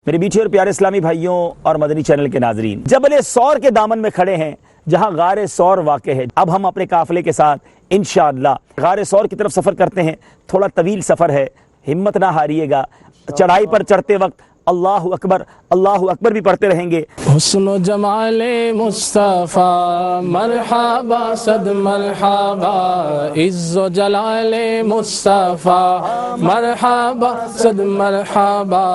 میرے بیچے اور پیارے اسلامی بھائیوں اور مدنی چینل کے ناظرین، جبل سور کے دامن میں کھڑے ہیں جہاں غار سور واقع ہے۔ اب ہم اپنے قافلے کے ساتھ انشاءاللہ غار سور کی طرف سفر کرتے ہیں۔ تھوڑا طویل سفر ہے، ہمت نہ ہاریے گا۔ چڑھائی پر چڑھتے وقت اللہ اکبر بھی پڑھتے رہیں گے۔ حسن و جمال مصطفیٰ مرحبا صد مرحبا، عز و جلال مصطفیٰ مرحبا صد مرحبا،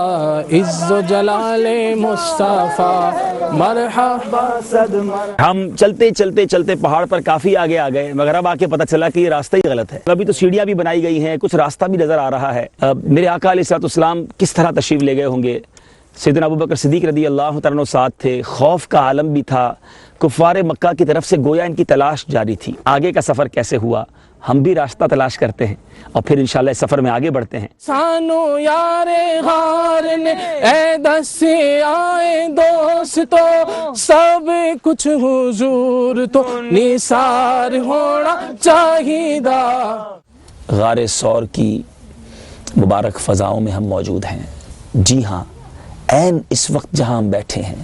عز و جلال مصطفیٰ مرحبا صد مرحبا۔ ہم چلتے پہاڑ پر کافی آگے آ گئے، مگر اب آ کے پتہ چلا کہ یہ راستہ ہی غلط ہے۔ ابھی تو سیڑھیاں بھی بنائی گئی ہیں، کچھ راستہ بھی نظر آ رہا ہے۔ میرے آقا علیہ الصلوۃ والسلام کس طرح تشریف لے گئے ہوں گے؟ سیدنا ابوبکر صدیق رضی اللہ تعالیٰ عنہ ساتھ تھے، خوف کا عالم بھی تھا، کفار مکہ کی طرف سے گویا ان کی تلاش جاری تھی۔ آگے کا سفر کیسے ہوا، ہم بھی راستہ تلاش کرتے ہیں اور پھر انشاءاللہ اس سفر میں آگے بڑھتے ہیں۔ سانو یار غار نے اے دس آئے دوستو، سب کچھ حضور تو نثار ہونا چاہیدا۔ غار سور کی مبارک فضاؤں میں ہم موجود ہیں۔ جی ہاں، عین اس وقت جہاں ہم بیٹھے ہیں،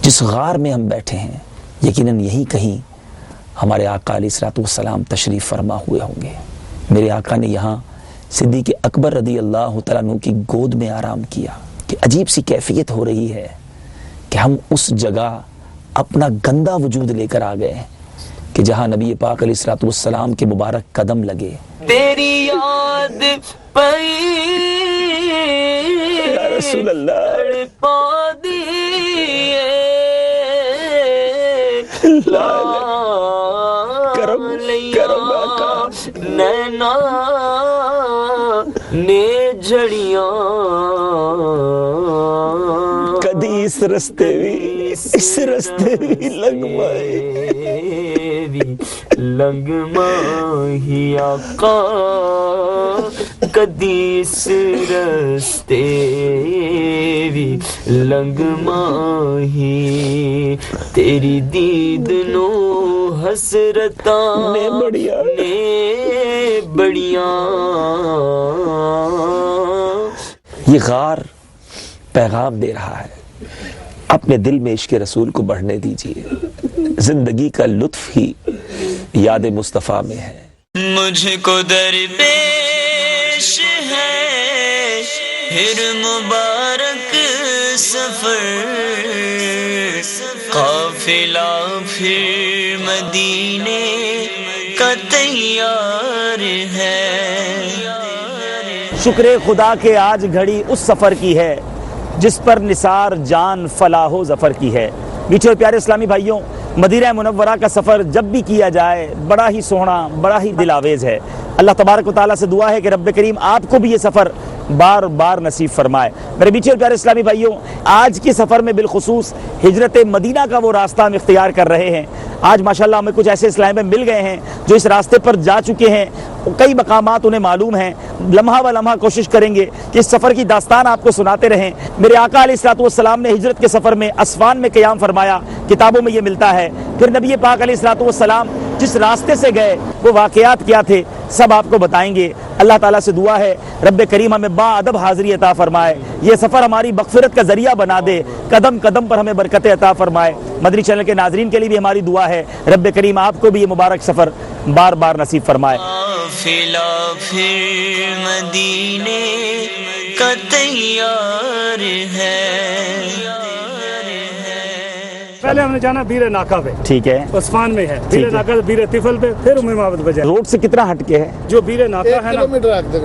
جس غار میں ہم بیٹھے ہیں، یقیناً یہی کہیں ہمارے آقا علیہ الصلوۃ والسلام تشریف فرما ہوئے ہوں گے۔ میرے آقا نے یہاں صدیق اکبر رضی اللہ تعالیٰ عنہ کی گود میں آرام کیا کہ عجیب سی کیفیت ہو رہی ہے کہ ہم اس جگہ اپنا گندا وجود لے کر آ گئے ہیں کہ جہاں نبی پاک علیہ الصلوۃ والسلام کے مبارک قدم لگے۔ تیری یاد پئی یا رسول اللہ، پا دیے کرم آقا، نینا نے جڑیاں کدی اس رستے بھی لنگ ماہی آقا، کدی اس رستے بھی لنگ ماہی، تیری دید نو حسرتاں نے بڑیاں۔ یہ غار پیغام دے رہا ہے، اپنے دل میں عشق رسول کو بڑھنے دیجئے، زندگی کا لطف ہی یاد مصطفیٰ میں ہے۔ مجھ کو درپیش ہے پھر مبارک سفر، قافلہ پھر مدینے کا تیار ہے۔ شکر خدا کہ آج گھڑی اس سفر کی ہے جس پر نثار جان فلاح و ظفر کی ہے۔ میٹھے اور پیارے اسلامی بھائیوں، مدینہ منورہ کا سفر جب بھی کیا جائے بڑا ہی سوہنا، بڑا ہی دل آویز ہے۔ اللہ تبارک و تعالیٰ سے دعا ہے کہ رب کریم آپ کو بھی یہ سفر بار بار نصیب فرمائے۔ میرے میٹھے اور پیارے اسلامی بھائیوں، آج کے سفر میں بالخصوص ہجرت مدینہ کا وہ راستہ ہم اختیار کر رہے ہیں۔ آج ماشاءاللہ ہمیں کچھ ایسے اسلامی مل گئے ہیں جو اس راستے پر جا چکے ہیں، کئی مقامات انہیں معلوم ہیں۔ لمحہ و لمحہ کوشش کریں گے کہ اس سفر کی داستان آپ کو سناتے رہیں۔ میرے آقا علیہ الصلوۃ والسلام نے ہجرت کے سفر میں اسفان میں قیام فرمایا، کتابوں میں یہ ملتا ہے۔ پھر نبی پاک علیہ الصلوۃ والسلام جس راستے سے گئے وہ واقعات کیا تھے سب آپ کو بتائیں گے۔ اللہ تعالیٰ سے دعا ہے رب کریم ہمیں با ادب حاضری عطا فرمائے، یہ سفر ہماری مغفرت کا ذریعہ بنا دے، قدم قدم پر ہمیں برکتیں عطا فرمائے۔ مدنی چینل کے ناظرین کے لیے بھی ہماری دعا ہے رب کریم آپ کو بھی یہ مبارک سفر بار بار نصیب فرمائے۔ قافلہ پھر مدینے کا تیار ہے۔ پہلے ہم نے جانا بیر ناکا پہ، ٹھیک ہے، عثمان میں ہے، بیر ناکا سے بیر طفل پہ، پھر ام مابد پہ جائے۔ روڈ سے کتنا ہٹ کے ہے؟ جو بیر ناکا ہے نا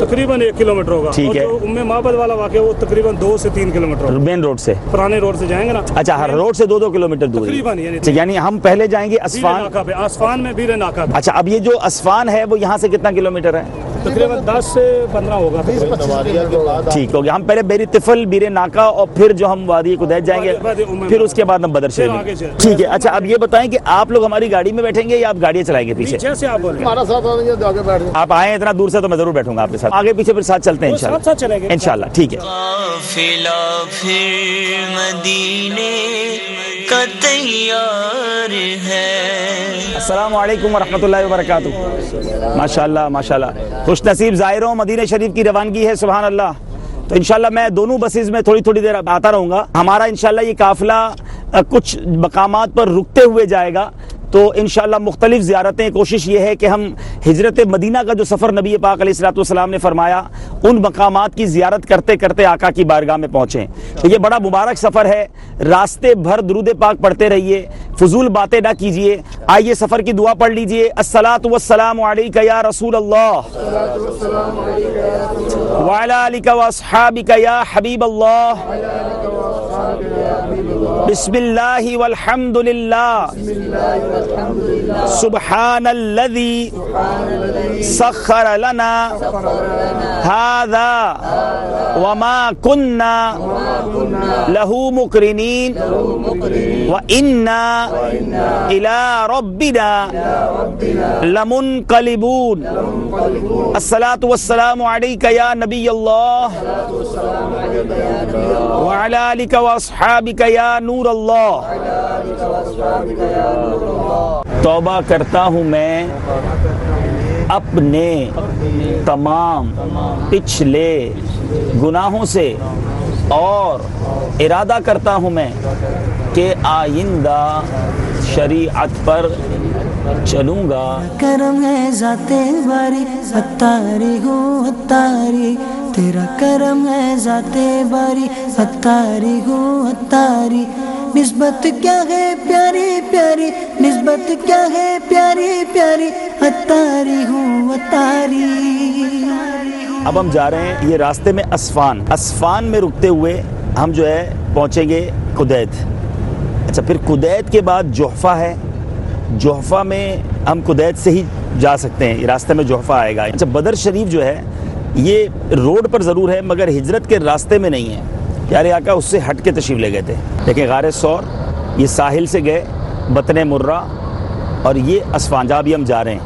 تقریباً 1 کلومیٹر ہوگا، ٹھیک ہے۔ اور جو ام مابد والا واقعہ وہ تقریباً 2 سے 3 کلومیٹر ہوگا، مین روڈ سے؟ پرانے روڈ سے جائیں گے نا۔ اچھا، ہر روڈ سے 2-2 کلومیٹر دور تقریباً ہے، یعنی ہم پہلے جائیں گے بیر اسفان۔ ناکا پہ، اسفان میں بیر ناکا پہ اچھا، اب یہ جو اسفان ہے وہ یہاں سے کتنا کلومیٹر ہے؟ تقریباً 10 سے 15 ہوگا۔ ٹھیک ہو گیا، ہم پہلے بیر طفل، بیر ناکا اور پھر جو ہم وادی قدیت جائیں گے، پھر اس کے بعد ہم بدر شریف۔ ٹھیک ہے، اچھا اب یہ بتائیں کہ آپ لوگ ہماری گاڑی میں بیٹھیں گے یا آپ گاڑیاں چلائیں گے پیچھے؟ جیسے آپ بولیں ہمارا ساتھ آنے کے آگے بیٹھ گئے۔ آپ آئیں اتنا دور سے تو میں ضرور بیٹھوں گا آپ کے ساتھ، آگے پیچھے پھر ساتھ چلتے ہیں ساتھ ساتھ چلیں گے انشاءاللہ۔ ٹھیک ہے، قافلہ پھر مدینے کا تیار ہے۔ السلام علیکم ورحمۃ اللہ وبرکاتہ۔ ماشاءاللہ ماشاءاللہ، خوش نصیب زائروں، مدینہ شریف کی روانگی ہے، سبحان اللہ۔ تو انشاءاللہ میں دونوں بسیز میں تھوڑی تھوڑی دیر آتا رہوں گا. ہمارا انشاءاللہ یہ قافلہ کچھ مقامات پر رکتے ہوئے جائے گا. تو انشاءاللہ مختلف زیارتیں. کوشش یہ ہے کہ ہم ہجرت مدینہ کا جو سفر نبی پاک علیہ الصلوۃ والسلام نے فرمایا ان مقامات کی زیارت کرتے کرتے آقا کی بارگاہ میں پہنچیں. تو یہ بڑا مبارک سفر ہے. راستے بھر درود پاک پڑھتے رہیے, فضول باتیں نہ کیجیے. آئیے سفر کی دعا پڑھ لیجیے. الصلاۃ والسلام علیک یا رسول اللہ وعلی آلک واصحابک یا حبیب اللہ. بسم اللہ والحمد للہ سبحان الذی سخر لنا هذا وما كنا له مقرنین وإنا إلى ربنا لمنقلبون. الصلاۃ والسلام علیک یا نبی اللہ وعلی آلک واصحابک یا نور اللہ. توبہ کرتا ہوں میں اپنے تمام پچھلے گناہوں سے اور ارادہ کرتا ہوں میں کہ آئندہ شریعت پر چلوں گا. کرم ہے ذات باری اتاری ہوں اتاری, تیرا کرم ہے ذات باری اتاری ہوں اتاری. نسبت کیا ہے پیاری پیاری, نسبت کیا ہے پیاری پیاری, اتاری ہوں اتاری. اب ہم جا رہے ہیں یہ راستے میں اسفان میں رکتے ہوئے ہم جو ہے پہنچیں گے قدید. اچھا, پھر قدید کے بعد جحفہ ہے. جحفہ میں ہم قدید سے ہی جا سکتے ہیں, راستے میں جحفہ آئے گا. اچھا, بدر شریف جو ہے یہ روڈ پر ضرور ہے مگر ہجرت کے راستے میں نہیں ہے. پیارے آقا اس سے ہٹ کے تشریف لے گئے تھے. دیکھیں غار ثور, یہ ساحل سے گئے بطن مرہ, اور یہ اسفان جہاں بھی ہم جا رہے ہیں.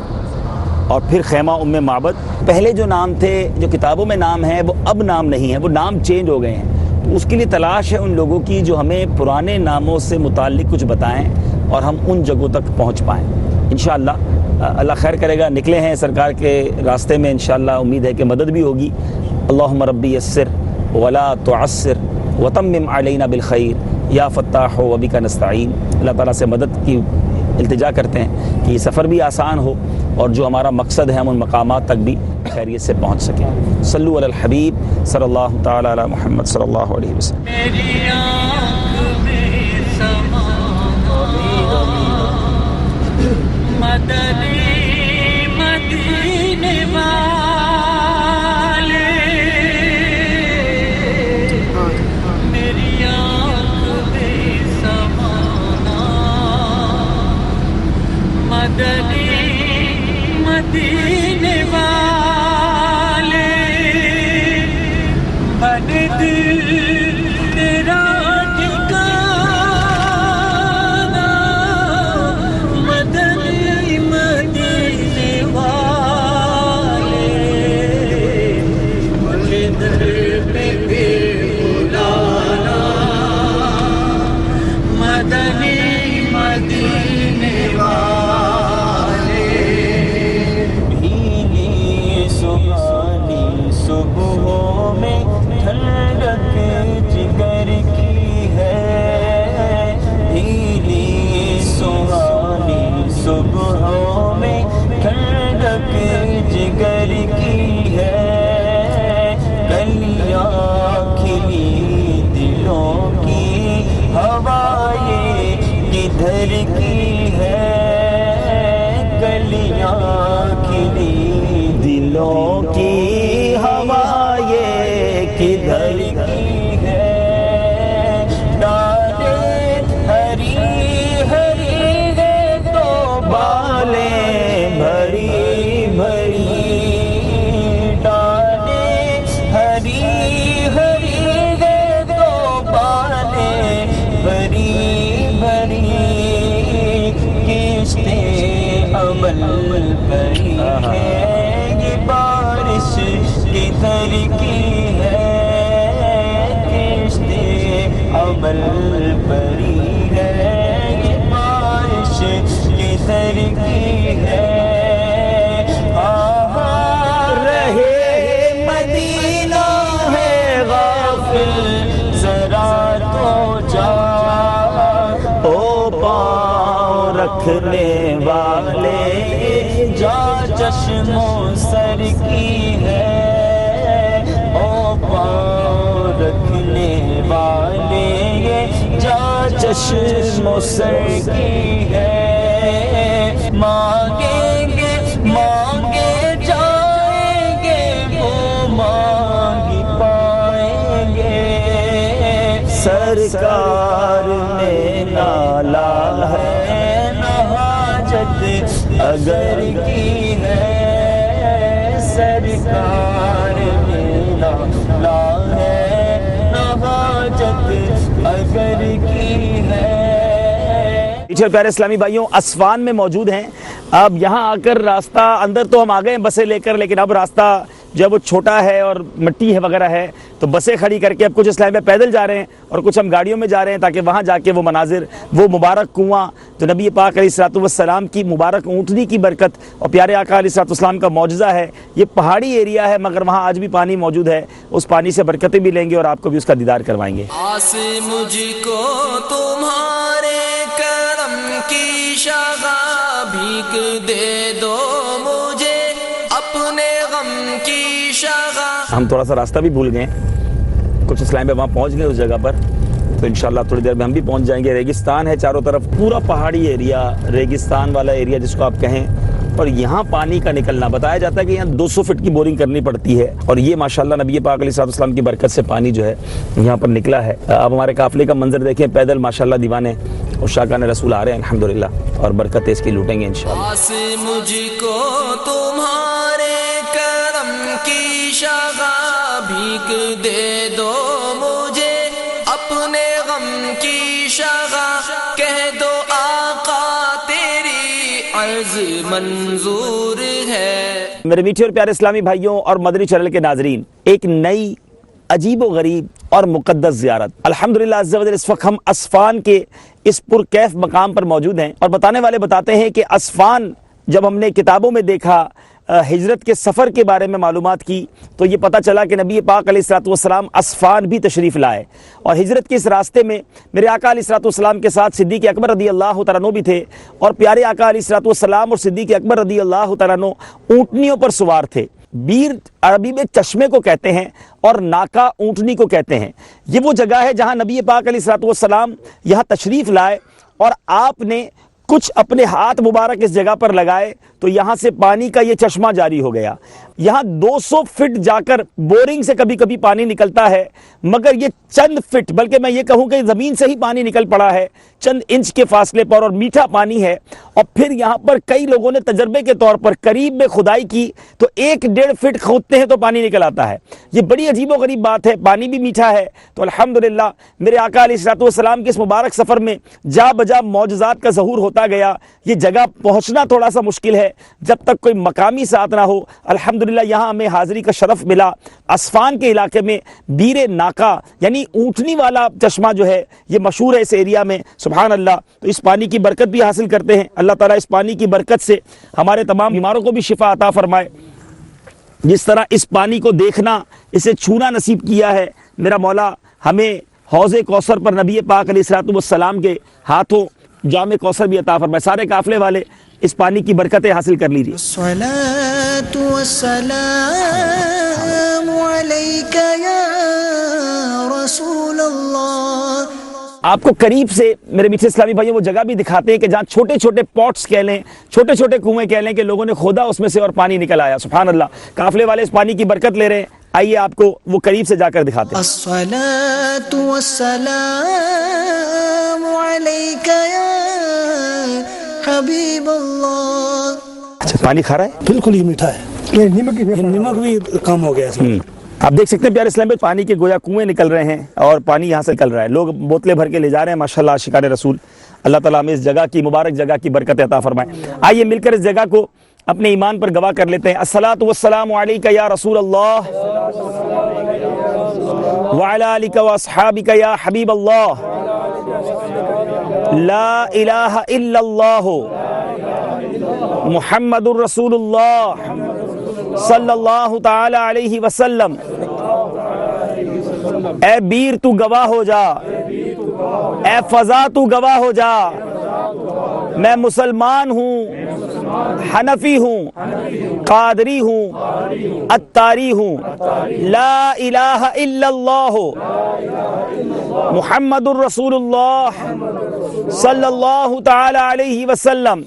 اور پھر خیمہ ام معبد. پہلے جو نام تھے, جو کتابوں میں نام ہیں, وہ اب نام نہیں ہیں, وہ نام چینج ہو گئے ہیں. تو اس کے لیے تلاش ہے ان لوگوں کی جو ہمیں پرانے ناموں سے متعلق کچھ بتائیں اور ہم ان جگہوں تک پہنچ پائیں. انشاءاللہ اللہ خیر کرے گا. نکلے ہیں سرکار کے راستے میں, انشاءاللہ امید ہے کہ مدد بھی ہوگی. اللہم ربی یسر ولا تعسر وتمم علینا بالخیر یا فتاح وبک نستعین. اللہ تعالیٰ سے مدد کی التجا کرتے ہیں کہ یہ سفر بھی آسان ہو اور جو ہمارا مقصد ہے ہم ان مقامات تک بھی خیریت سے پہنچ سکیں. صلو علی الحبیب صلی اللہ تعالی علی محمد صلی اللہ علیہ وسلم. میری آنکھ میں سمانا مدنی مدینے والے, میری آنکھ میں سمانا مدنی مدینے والے. بن دل تیرا ٹھکانا مدنی مدینے والے. مجھے در پہ پھر بلانا مدنی مدینے والے. بھیلی سبحانی صبحوں میں ٹھنڈک جگر کی ہے, بھیلی سہانی صبحوں میں ٹھنڈک جگر کی ہے. کلیاں کھلی دلوں کی ہوائیں کدھر کی ہے, کلیاں کھلی دلوں کی ہوائیں کدھر کی ہے. ڈالے ہری ہری ہے تو بالیں بھری بھری, ڈالے ہری ہری ہے تو بالیں بھری بھری. کشتے عمل بری ہے, یہ بارش کدھر کی ہے. کشتے عمل بری ہے, یہ بارش کدھر کی ہے. رہے مدینہ ہے رکھنے والے جا چشم و سر کی ہے، او پاؤں رکھنے والے جا چشم و سر کی ہے، مانگیں گے مانگے جائیں گے وہ مانگ پائیں گے، سرکار نے نالا ہے نہ حاجت اگر کی ہے، سرکار نے نالا ہے نہ حاجت اگر کی ہے۔ پیچھے پیارے اسلامی بھائیوں، اسفان میں موجود ہیں۔ اب یہاں آ کر راستہ اندر تو ہم آ گئے بسیں لے کر، لیکن اب راستہ جو ہے وہ چھوٹا ہے اور مٹی ہے وغیرہ ہے، تو بسیں کھڑی کر کے اب کچھ اسلامی بھائی پیدل جا رہے ہیں اور کچھ ہم گاڑیوں میں جا رہے ہیں، تاکہ وہاں جا کے وہ مناظر، وہ مبارک کنواں جو نبی پاک علیہ الصلوۃ والسلام کی مبارک اونٹنی کی برکت اور پیارے آقا علیہ الصلوۃ والسلام کا معجزہ ہے۔ یہ پہاڑی ایریا ہے مگر وہاں آج بھی پانی موجود ہے، اس پانی سے برکتیں بھی لیں گے اور آپ کو بھی اس کا دیدار کروائیں گے۔ آس مجھ کو تمہارے کرم کی شغا بھیک دے دو مجھے اپنے غم کی شغا۔ ہم تھوڑا سا راستہ بھی بھول گئے، کچھ اسلام میں وہاں پہنچ گئے اس جگہ پر، تو انشاءاللہ تھوڑی دیر میں ہم بھی پہنچ جائیں گے۔ ریگستان ہے چاروں طرف، پورا پہاڑی ایریا، ریگستان والا ایریا جس کو آپ کہیں، اور یہاں پانی کا نکلنا بتایا جاتا ہے کہ یہاں 200 فٹ کی بورنگ کرنی پڑتی ہے، اور یہ ماشاءاللہ نبی پاک علیہ الصلوۃ والسلام کی برکت سے پانی جو ہے یہاں پر نکلا ہے۔ اب ہمارے قافلے کا منظر دیکھیں، پیدل ماشاءاللہ دیوانے اور شاکان رسول آ رہے ہیں الحمدللہ، اور برکت اس کی لوٹیں گے انشاءاللہ۔ آس مجھ کو تمہارے کرم کی شغا بھیک دے دو مجھے اپنے غم کی شغا، کہہ دو آقا تیری عرض منظور ہے۔ میرے میٹھے اور پیارے اسلامی بھائیوں اور مدنی چینل کے ناظرین، ایک نئی عجیب و غریب اور مقدس زیارت الحمدللہ عز و جل، اس وقت ہم اسفان کے اس پرکیف مقام پر موجود ہیں، اور بتانے والے بتاتے ہیں کہ اسفان جب ہم نے کتابوں میں دیکھا، ہجرت کے سفر کے بارے میں معلومات کی، تو یہ پتہ چلا کہ نبی پاک علیہ الصلوۃ والسلام اسفان بھی تشریف لائے، اور ہجرت کے اس راستے میں میرے آقا علیہ الصلوۃ والسلام کے ساتھ صدیق اکبر رضی اللہ تعالیٰ عنہ بھی تھے، اور پیارے آقا علیہ الصلوۃ والسلام اور صدیق اکبر رضی اللہ تعالیٰ عنہ اونٹنیوں پر سوار تھے۔ بیر عربی میں چشمے کو کہتے ہیں اور ناکا اونٹنی کو کہتے ہیں۔ یہ وہ جگہ ہے جہاں نبی پاک علیہ الصلوۃ والسلام یہاں تشریف لائے، اور آپ نے کچھ اپنے ہاتھ مبارک اس جگہ پر لگائے تو یہاں سے پانی کا یہ چشمہ جاری ہو گیا۔ یہاں 200 فٹ جا کر بورنگ سے کبھی کبھی پانی نکلتا ہے، مگر یہ چند فٹ، بلکہ میں یہ کہوں کہ زمین سے ہی پانی نکل پڑا ہے چند انچ کے فاصلے پر، اور میٹھا پانی ہے۔ اور پھر یہاں پر کئی لوگوں نے تجربے کے طور پر قریب میں کھدائی کی تو 1-1.5 فٹ کھودتے ہیں تو پانی نکل آتا ہے۔ یہ بڑی عجیب و غریب بات ہے، پانی بھی میٹھا ہے۔ تو الحمدللہ میرے آقا علیہ الصلوۃ والسلام کے اس مبارک سفر میں جا بجا معجزات کا ظہور ہوتا گیا۔ یہ جگہ پہنچنا تھوڑا سا مشکل ہے جب تک کوئی مقامی ساتھ نہ ہو۔ الحمدللہ یہاں ہمیں حاضری کا شرف ملا۔ اسفان کے علاقے میں بیر ناکا یعنی اونٹنی والا چشمہ جو ہے یہ مشہور ہے اس ایریا میں، سبحان اللہ۔ تو اس پانی کی برکت بھی حاصل کرتے ہیں، اللہ تعالیٰ اس پانی کی برکت سے ہمارے تمام بیماروں کو بھی شفا عطا فرمائے۔ جس طرح اس پانی کو دیکھنا، اسے چھونا نصیب کیا ہے میرا مولا، ہمیں حوض کوثر پر نبی پاک علیہ الصلوۃ والسلام کے ہاتھوں جام کوثر بھی عطا فرمائے۔ سارے قافلے والے اس پانی کی برکتیں حاصل کر لیجیے۔ الصلاة والسلام عليك يا رسول الله۔ آپ کو قریب سے میرے میٹھے اسلامی بھائیوں وہ جگہ بھی دکھاتے ہیں کہ جہاں چھوٹے چھوٹے پاٹس کہہ لیں، چھوٹے چھوٹے کنویں کہہ لیں کہ لوگوں نے کھودا اس میں سے اور پانی نکل آیا، سبحان اللہ۔ قافلے والے اس پانی کی برکت لے رہے ہیں، آئیے آپ کو وہ قریب سے جا کر دکھاتے ہیں۔ الصلاة والسلام عليك يا حبیب اللہ۔ اچھا پانی کھا رہا ہے؟ بالکل ہی میٹھا ہے، یہ نمک بھی کم ہو گیا اس میں۔ آپ دیکھ سکتے ہیں پیارے اسلام میں پانی کے گویا کنویں نکل رہے ہیں اور پانی یہاں سے نکل رہا ہے، لوگ بوتلیں بھر کے لے جا رہے ہیں ماشاءاللہ عاشقان رسول۔ اللہ تعالیٰ ہمیں اس جگہ کی مبارک جگہ کی برکت عطا فرمائے۔ آئیے مل کر اس جگہ کو اپنے ایمان پر گواہ کر لیتے ہیں۔ الصلاۃ والسلام علیک یا رسول اللہ وعلی آلک واصحابک یا حبیب اللہ، لا الہ الا اللہ محمد الرسول اللہ صلی اللہ تعالی علیہ وسلم۔ اے بیر تو گواہ ہو جا، اے فضا تو گواہ ہو جا، میں مسلمان ہوں، حنفی ہوں، قادری ہوں، اتاری ہوں، لا الہ الا اللہ محمد الرسول اللہ صلی اللہ تعالی علیہ وسلم،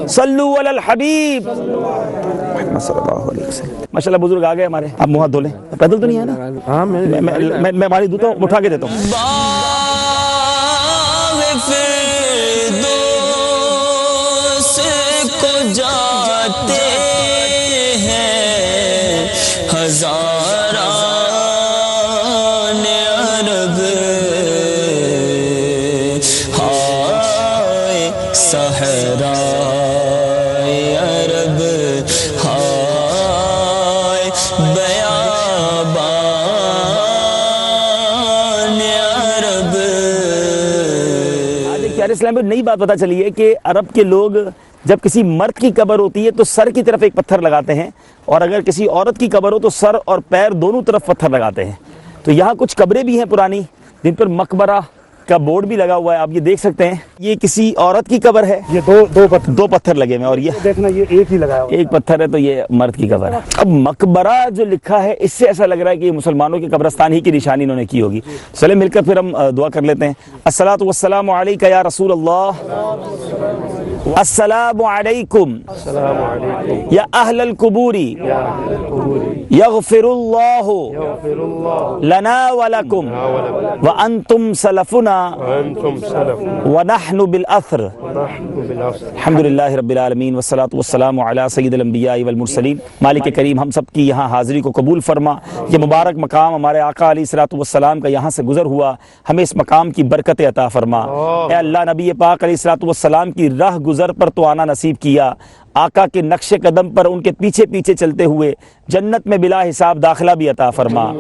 صلو علی الحبیب محمد صلی اللہ علیہ وسلم۔ ماشاءاللہ بزرگ آ گئے ہمارے، آپ منہ ہاتھ دھو لیں، پیدل تو نہیں ہے نا؟ ہاں میں پانی دھوتا ہوں، اٹھا کے دیتا ہوں۔ فردوس کو جاتے ہیں ہزاران عرب، ہائے صحرائے عرب، ہائے بیابان عرب۔ پیارے اسلام میں نئی بات پتہ چلی ہے کہ عرب کے لوگ جب کسی مرد کی قبر ہوتی ہے تو سر کی طرف ایک پتھر لگاتے ہیں، اور اگر کسی عورت کی قبر ہو تو سر اور پیر دونوں طرف پتھر لگاتے ہیں۔ تو یہاں کچھ قبریں بھی ہیں پرانی جن پر مقبرہ کا بورڈ بھی لگا ہوا ہے، آپ یہ دیکھ سکتے ہیں۔ یہ کسی عورت کی قبر ہے، یہ دو پتھر لگے ہوئے ہیں، اور یہ دیکھنا یہ ایک ہی لگایا ہوا ہے۔ ایک پتھر ہے، تو یہ مرد کی قبر ہے۔ اب مقبرہ جو لکھا ہے اس سے ایسا لگ رہا ہے کہ یہ مسلمانوں کے قبرستان ہی کی نشانی انہوں نے کی ہوگی۔ چلے مل کر پھر ہم دعا کر لیتے ہیں۔ الصلاۃ والسلام علیک یا رسول اللہ، السلام علیکم یا اہل القبور، یغفر اللہ لنا ولکم وانتم سلفنا ونحن بالاثر۔ الحمدللہ رب العالمین والصلاۃ والسلام علی سید الانبیاء والمرسلین۔ مالک کریم ہم سب کی یہاں حاضری کو قبول فرما۔ یہ مبارک مقام ہمارے آقا علیہ الصلوۃ والسلام کا یہاں سے گزر ہوا، ہمیں اس مقام کی برکت عطا فرما۔ اے اللہ، نبی پاک علیہ الصلوۃ والسلام کی راہ گزر پر تو آنا نصیب کیا، آقا کے نقش قدم پر ان کے پیچھے پیچھے چلتے ہوئے جنت میں بلا حساب داخلہ بھی عطا فرما۔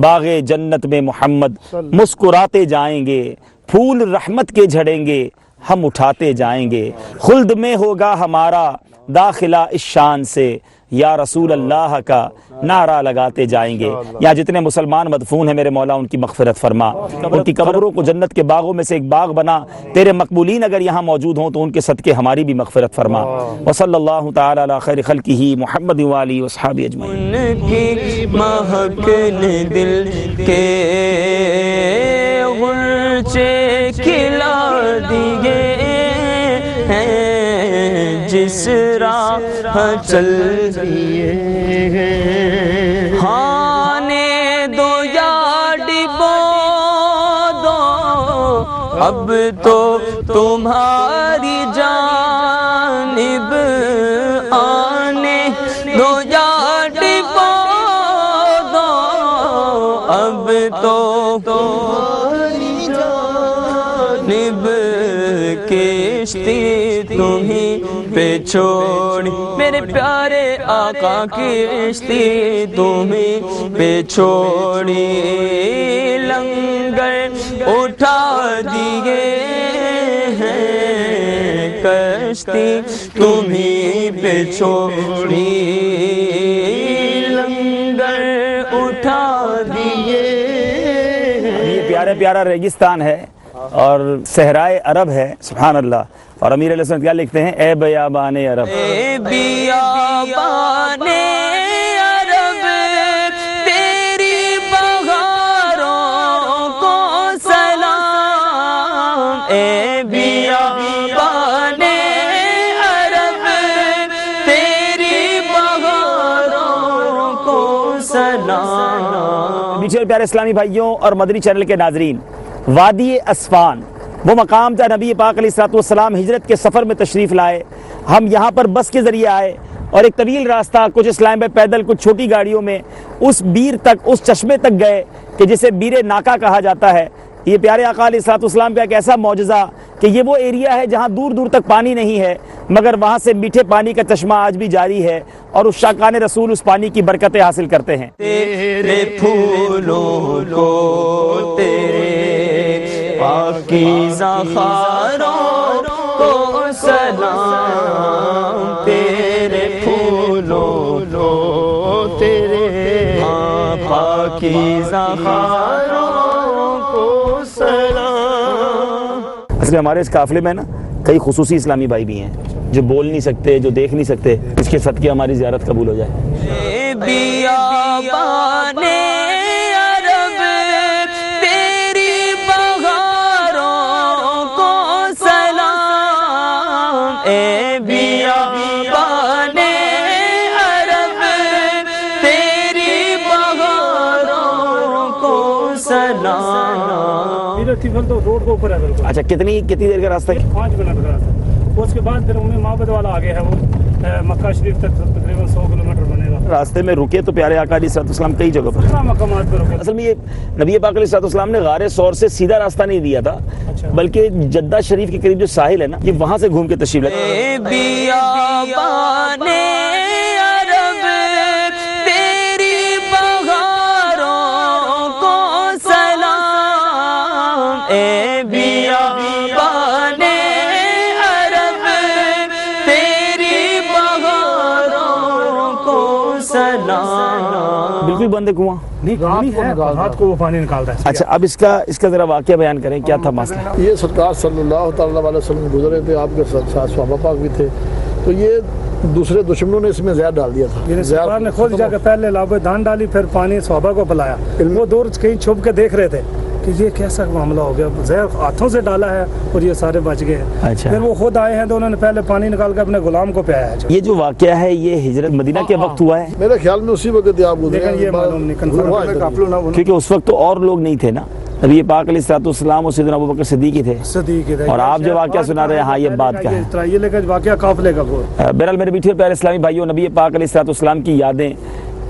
باغ جنت میں محمد مسکراتے جائیں گے، پھول رحمت کے جھڑیں گے، ہم اٹھاتے جائیں گے، خلد میں ہوگا ہمارا داخلہ اس شان سے، یا رسول اللہ کا نعرہ لگاتے جائیں گے۔ یہاں جتنے مسلمان مدفون ہیں میرے مولا ان کی مغفرت فرما، ان کی قبروں کو جنت کے باغوں میں سے ایک باغ بنا، تیرے مقبولین اگر یہاں موجود ہوں تو ان کے صدقے ہماری بھی مغفرت فرما۔ وصلی اللہ تعالی علی خیر خلقہ محمد وآلہ وصحبہ اجمعین۔ ان کی مہک نے دل کے غنچے کھلا دیے ہیں، جس راہ چل دیے ہیں، ہانے دو یا ڈبو دو، اب تو تمہاری جانب آنے دو یا ڈبو دو، اب تو تمہاری جانب کشتی تمہیں پہ چھوڑی، میرے پیارے آقا کشتی تمہیں پہ چھوڑی، لنگر اٹھا دیے ہیں، کشتی تمہیں پہ چھوڑی، لنگر اٹھا دیے۔ یہ پیارا پیارا ریگستان ہے اور صحرائے عرب ہے، سبحان اللہ۔ اور امیر علیہ السلام کیا لکھتے ہیں؟ اے بیابان عرب، اے بیابان عرب، تیری بہاروں کو سلام، اے بیابان عرب، تیری بہاروں کو سلام۔ میٹھے اور پیارے اسلامی بھائیوں اور مدنی چینل کے ناظرین، وادی اسفان وہ مقام تھا نبی پاک علیہ الصلوۃ والسلام ہجرت کے سفر میں تشریف لائے۔ ہم یہاں پر بس کے ذریعے آئے اور ایک طویل راستہ، کچھ اسلام میں پیدل، کچھ چھوٹی گاڑیوں میں، اس بیر تک، اس چشمے تک گئے کہ جسے بیر ناکا کہا جاتا ہے۔ یہ پیارے آقا علیہ الصلوۃ والسلام کا ایک ایسا معجزہ کہ یہ وہ ایریا ہے جہاں دور دور تک پانی نہیں ہے، مگر وہاں سے میٹھے پانی کا چشمہ آج بھی جاری ہے، اور اس شاقان رسول اس پانی کی برکتیں حاصل کرتے ہیں۔ تیرے پھولوں کو، تیرے پاکیزہ خاروں کو سلام، تیرے پھولوں کو، تیرے پاکیزہ خاروں کو سلام۔ اس لیے ہمارے اس قافلے میں نا کئی خصوصی اسلامی بھائی بھی ہیں جو بول نہیں سکتے, جو دیکھ نہیں سکتے, اس کے صدقے ہماری زیارت قبول ہو جائے. بیابانے عرب تیری بہاروں کو سلام, اے بیابانے عرب تیری بہاروں کو سلام. تیفل تو روڈ کے اوپر ہے بالکل. اچھا, کتنی دیر کا راستہ ہے؟ 5 منٹ کا راستہ. اس کے بعد پھر معبد والا آگے ہے, وہ مکہ شریف تک تقریباً 100 کلومیٹر بنے گا. راستے میں رکے تو پیارے آقا علیہ السلام کئی جگہ پر مقامات پر رکے. اصل میں یہ نبی پاک علیہ السلام نے غار ثور سے سیدھا راستہ نہیں دیا تھا, بلکہ جدہ شریف کے قریب جو ساحل ہے نا, یہ وہاں سے گھوم کے تشریف لائے. بیابانے عرب تیری بہاروں کو سلام, اے بیابانے عرب تیری بہاروں کو سلام. بالکل بند ہے کنواں نہیں, پانی ہے, رات کو وہ پانی نکالتا ہے. اچھا, اب اس کا ذرا واقعہ بیان کریں, کیا تھا مسئلہ؟ یہ سرکار صلی اللہ تعالیٰ علیہ وسلم گزرے تھے, آپ کے ساتھ صحابہ پاک بھی تھے, تو یہ دوسرے دشمنوں نے اس میں زہر ڈال دیا تھا. سرکار نے خود جا کے پہلے لابے دان ڈالی, پھر پانی صحابہ کو پلایا. وہ دور کہیں چھپ کے دیکھ رہے تھے کہ یہ کیسا معاملہ ہو گیا, زہر ہاتھوں سے ڈالا ہے اور یہ سارے بچ گئے. اچھا, پھر وہ خود آئے ہیں تو انہوں نے پہلے پانی نکال کے اپنے غلام کو پلایا ہے. یہ جو واقعہ ہے یہ ہجرت مدینہ کے وقت ہوا ہے میرے خیال میں اسی وقت آپ گزرے لیکن یہ معلوم نہیں کنفرم, کیونکہ اس وقت تو اور لوگ نہیں تھے نا, نبی پاک علیہ السلام اور سیدنا ابوبکر صدیق ہی تھے. اور آپ جو واقعہ سنا رہے ہیں, ہاں یہ بات کا ہے, یہ لے کر واقعہ قافلے کا. بہرحال میرے میٹھے اور پیارے اسلامی بھائیوں, نبی پاک علیہ السلام کی یادیں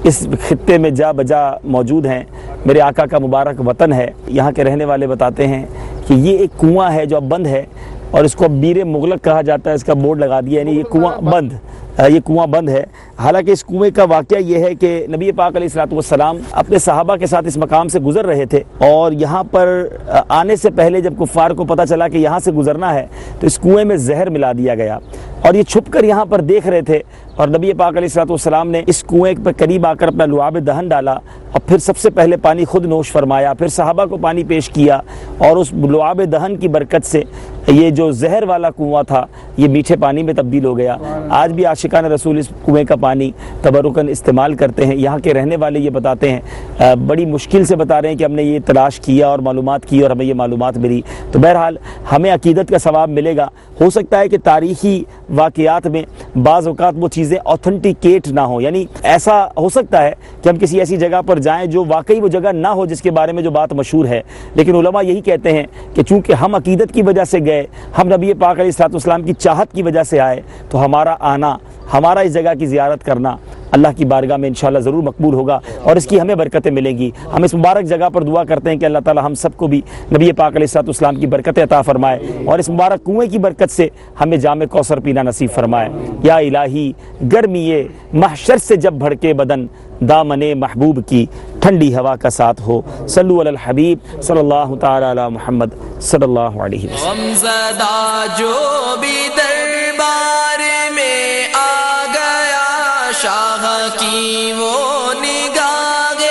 اس خطے میں جا بجا موجود ہیں. میرے آقا کا مبارک وطن ہے. یہاں کے رہنے والے بتاتے ہیں کہ یہ ایک کنواں ہے جو اب بند ہے, اور اس کو اب بیر مغلق کہا جاتا ہے. اس کا بورڈ لگا دیا, یعنی یہ کنواں بند ہے. حالانکہ اس کنویں کا واقعہ یہ ہے کہ نبی پاک علیہ السلام اپنے صحابہ کے ساتھ اس مقام سے گزر رہے تھے, اور یہاں پر آنے سے پہلے جب کفار کو پتہ چلا کہ یہاں سے گزرنا ہے تو اس کنویں میں زہر ملا دیا گیا, اور یہ چھپ کر یہاں پر دیکھ رہے تھے. اور نبی پاک علیہ السلام نے اس کنویں پر قریب آ کر اپنا لعاب دہن ڈالا, اور پھر سب سے پہلے پانی خود نوش فرمایا, پھر صحابہ کو پانی پیش کیا, اور اس لعاب دہن کی برکت سے یہ جو زہر والا کنواں تھا یہ میٹھے پانی میں تبدیل ہو گیا. آج بھی عاشقان رسول اس کنویں کا پانی تبرکاً استعمال کرتے ہیں. یہاں کے رہنے والے یہ بتاتے ہیں, بڑی مشکل سے بتا رہے ہیں کہ ہم نے یہ تلاش کیا اور معلومات کی اور ہمیں یہ معلومات ملی. تو بہرحال ہمیں عقیدت کا ثواب ملے گا. ہو سکتا ہے کہ تاریخی واقعات میں بعض اوقات وہ چیزیں آتھنٹیکیٹ نہ ہوں, یعنی ایسا ہو سکتا ہے کہ ہم کسی ایسی جگہ پر جائیں جو واقعی وہ جگہ نہ ہو جس کے بارے میں جو بات مشہور ہے, لیکن علماء یہی کہتے ہیں کہ چونکہ ہم عقیدت کی وجہ سے گئے, ہم نبی پاک علیہ السلام کی چاہت کی وجہ سے آئے, تو ہمارا آنا, ہمارا اس جگہ کی زیارت کرنا اللہ کی بارگاہ میں انشاءاللہ ضرور مقبول ہوگا, اور اس کی ہمیں برکتیں ملیں گی. ہم اس مبارک جگہ پر دعا کرتے ہیں کہ اللہ تعالی ہم سب کو بھی نبی پاک علیہ السلام کی برکتیں عطا فرمائے, اور اس مبارک کنویں کی برکت سے ہمیں جام کوثر پینا نصیب فرمائے. یا الہی گرمیے محشر سے جب بھڑکے بدن, دامن محبوب کی ٹھنڈی ہوا کا ساتھ ہو. صلو علی الحبیب صلی اللہ تعالی علی محمد صلی اللہ علیہ وسلم. غمزدہ جو بھی دربار میں آ گیا, شاہ کی وہ نگاہ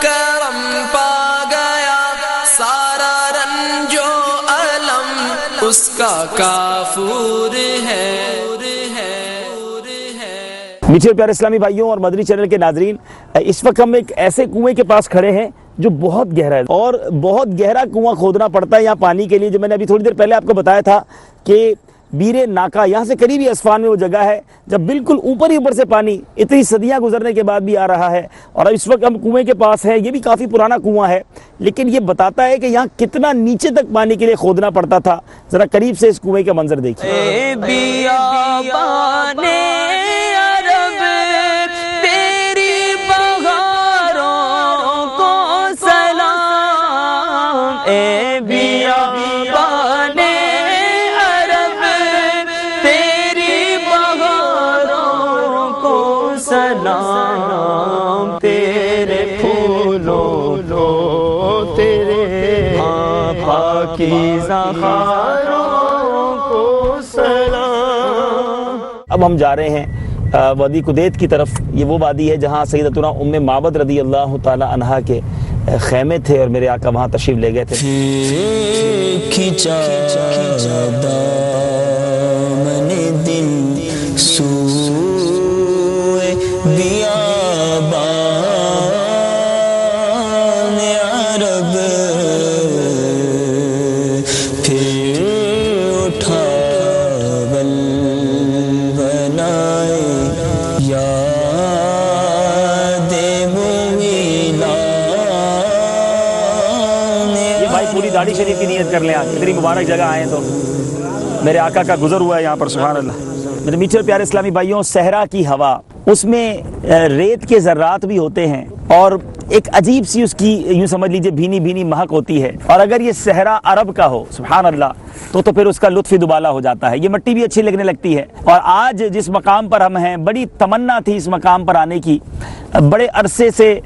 کرم پا گیا, سارا رنج و علم اس کا کافور ہے. میٹھے اور پیارے اسلامی بھائیوں اور مدنی چینل کے ناظرین, اس وقت ہم ایک ایسے کنویں کے پاس کھڑے ہیں جو بہت گہرا ہے, اور بہت گہرا کنواں کھودنا پڑتا ہے یہاں پانی کے لیے. جو میں نے ابھی تھوڑی دیر پہلے آپ کو بتایا تھا کہ بیر ناکا یہاں سے قریبی اسفان میں وہ جگہ ہے جب بالکل اوپر سے پانی اتنی صدیاں گزرنے کے بعد بھی آ رہا ہے. اور اب اس وقت ہم کنویں کے پاس ہیں. یہ بھی کافی پرانا کنواں ہے, لیکن یہ بتاتا ہے کہ یہاں کتنا نیچے تک پانی کے لیے کھودنا پڑتا تھا. ذرا قریب سے اس کنویں کا منظر دیکھیے. سلام تیرے پھولوں لو تیرے پاکیزہ خاروں کو سلام. اب ہم جا رہے ہیں وادی قدیت کی طرف. یہ وہ وادی ہے جہاں سیدتنا ام معبد رضی اللہ تعالی عنہا کے خیمے تھے اور میرے آقا وہاں تشریف لے گئے تھے. کھینچا دامن دل سوئے بیابان عرب پھر اٹھا بل بنائے یاد بھائی پوری داڑھی شریف کی نیت کر لیں. آج اتنی مبارک جگہ آئے تو میرے آقا کا گزر ہوا ہے یہاں پر. سبحان اللہ. میرے میٹھے اور پیارے اسلامی بھائیوں, صحرا کی ہوا, اس میں ریت کے ذرات بھی ہوتے ہیں اور ایک عجیب سی اس کی یوں سمجھ لیجئے بھینی بھینی مہک ہوتی ہے. اور اگر یہ صحرا عرب کا ہو, سبحان اللہ, تو پھر اس کا لطف ہی دوبالا ہو جاتا ہے. یہ مٹی بھی اچھی لگنے لگتی ہے. اور آج جس مقام پر ہم ہیں, بڑی تمنا تھی اس مقام پر آنے کی, بڑے عرصے سے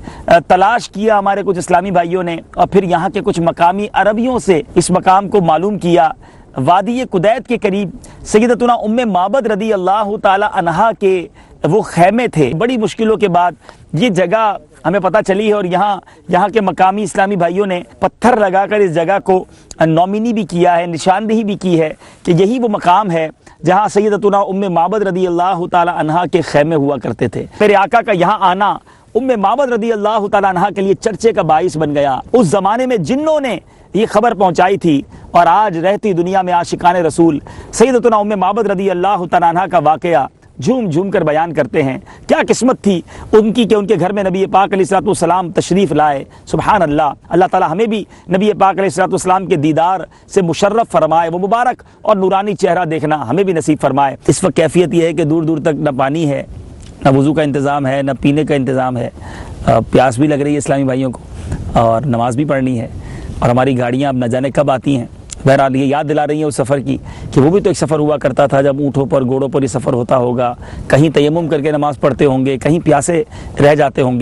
تلاش کیا ہمارے کچھ اسلامی بھائیوں نے, اور پھر یہاں کے کچھ مقامی عربیوں سے اس مقام کو معلوم کیا. وادی قدیت کے قریب سیدتنا ام معبد رضی اللہ تعالی عنہا کے وہ خیمے تھے. بڑی مشکلوں کے بعد یہ جگہ ہمیں پتہ چلی ہے, اور یہاں کے مقامی اسلامی بھائیوں نے پتھر لگا کر اس جگہ کو نومینی بھی کیا ہے, نشاندہی بھی کی ہے کہ یہی وہ مقام ہے جہاں سیدتنا ام معبد رضی اللہ تعالی عنہا کے خیمے ہوا کرتے تھے. میرے آقا کا یہاں آنا ام معبد رضی اللہ تعالی عنہا کے لیے چرچے کا باعث بن گیا. اس زمانے میں جنوں نے یہ خبر پہنچائی تھی, اور آج رہتی دنیا میں عاشقان رسول سیدتنا ام معبد رضی اللہ تعالی عنہا کا واقعہ جھوم جھوم کر بیان کرتے ہیں. کیا قسمت تھی ان کی کہ ان کے گھر میں نبی پاک علیہ الصلوۃ والسلام تشریف لائے. سبحان اللہ. اللہ تعالی ہمیں بھی نبی پاک علیہ الصلوۃ والسلام کے دیدار سے مشرف فرمائے. وہ مبارک اور نورانی چہرہ دیکھنا ہمیں بھی نصیب فرمائے. اس وقت کیفیت یہ ہے کہ دور دور تک نہ پانی ہے, نہ وضو کا انتظام ہے, نہ پینے کا انتظام ہے. پیاس بھی لگ رہی ہے اسلامی بھائیوں کو, اور نماز بھی پڑھنی ہے, اور ہماری گاڑیاں اب نہ جانے کب آتی ہیں. بہرحال یہ یاد دلا رہی ہیں اس سفر کی کہ وہ بھی تو ایک سفر ہوا کرتا تھا جب اونٹوں پر گھوڑوں پر یہ سفر ہوتا ہوگا. کہیں تیمم کر کے نماز پڑھتے ہوں گے, کہیں پیاسے رہ جاتے ہوں گے.